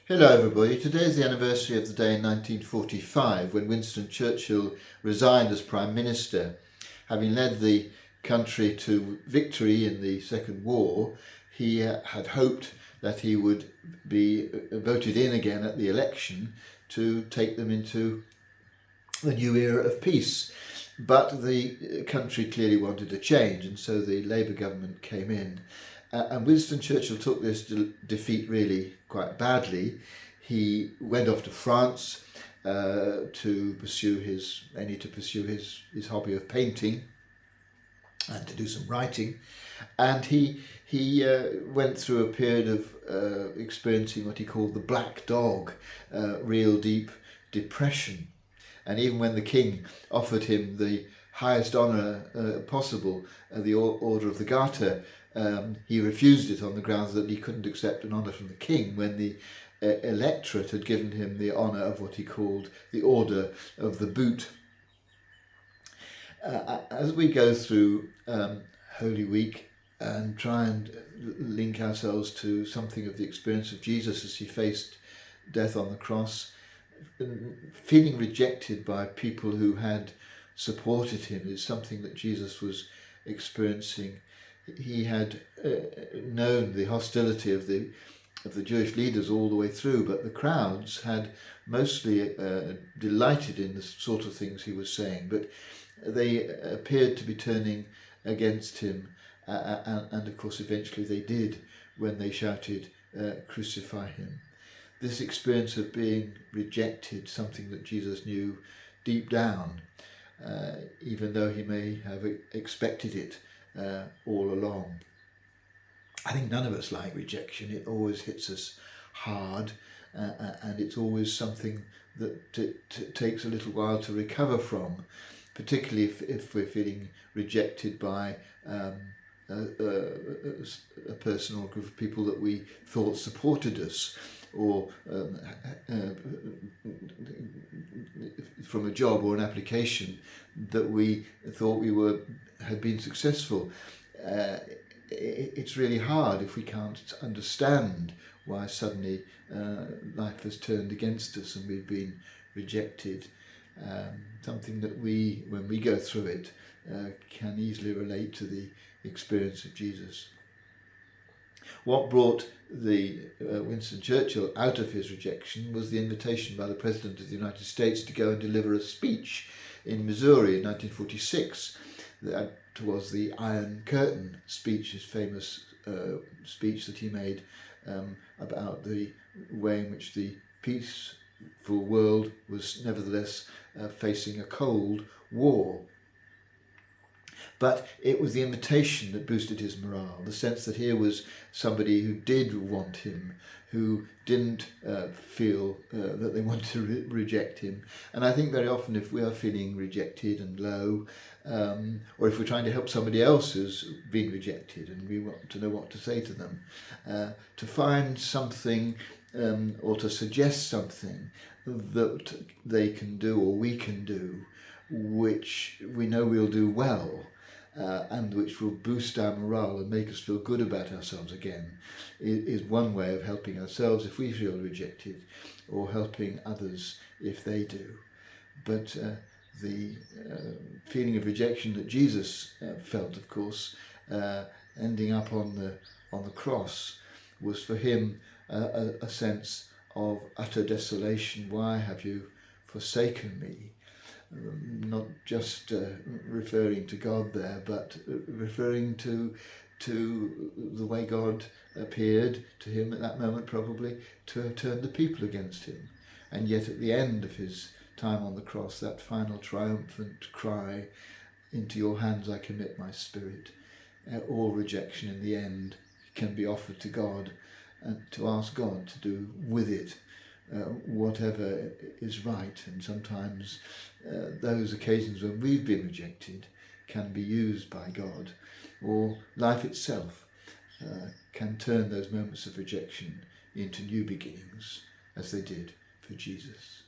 Hello everybody, today is the anniversary of the day in 1945 when Winston Churchill resigned as Prime Minister. Having led the country to victory in the Second War, he had hoped that he would be voted in again at the election to take them into the new era of peace. But the country clearly wanted a change, and so the Labour government came in. And Winston Churchill took this defeat really quite badly. He went off to France to pursue his hobby of painting and to do some writing. And he went through a period of experiencing what he called the black dog, real deep depression. And even when the king offered him the highest honour possible, the Order of the Garter, he refused it on the grounds that he couldn't accept an honour from the king when the electorate had given him the honour of what he called the Order of the Boot. As we go through Holy Week and try and link ourselves to something of the experience of Jesus as he faced death on the cross, feeling rejected by people who had supported him is something that Jesus was experiencing. He had known the hostility of the Jewish leaders all the way through, but the crowds had mostly delighted in the sort of things he was saying, but they appeared to be turning against him, and of course eventually they did when they shouted, "Crucify him." This experience of being rejected, something that Jesus knew deep down, even though he may have expected it all along. I think none of us like rejection. It always hits us hard, and it's always something that takes a little while to recover from, particularly if we're feeling rejected by a person or group of people that we thought supported us, or from a job or an application that we thought we had been successful. It's really hard if we can't understand why suddenly life has turned against us and we've been rejected. Something that when we go through it, can easily relate to the experience of Jesus. What brought Winston Churchill out of his rejection was the invitation by the President of the United States to go and deliver a speech in Missouri in 1946. That was the Iron Curtain speech, his famous speech that he made about the way in which the peaceful world was nevertheless facing a cold war. But it was the invitation that boosted his morale, the sense that here was somebody who did want him, who didn't feel that they wanted to reject him. And I think very often if we are feeling rejected and low, or if we're trying to help somebody else who's been rejected and we want to know what to say to them, to find something or to suggest something that they can do or we can do, which we know we'll do well, and which will boost our morale and make us feel good about ourselves again, is one way of helping ourselves if we feel rejected, or helping others if they do. But the feeling of rejection that Jesus felt, of course, ending up on the cross, was for him a sense of utter desolation. Why have you forsaken me? Not just referring to God there, but referring to the way God appeared to him at that moment, probably to have turned the people against him. And yet at the end of his time on the cross, that final triumphant cry, "Into your hands I commit my spirit." All rejection in the end can be offered to God, and to ask God to do with it whatever is right. And sometimes those occasions when we've been rejected can be used by God, or life itself can turn those moments of rejection into new beginnings, as they did for Jesus.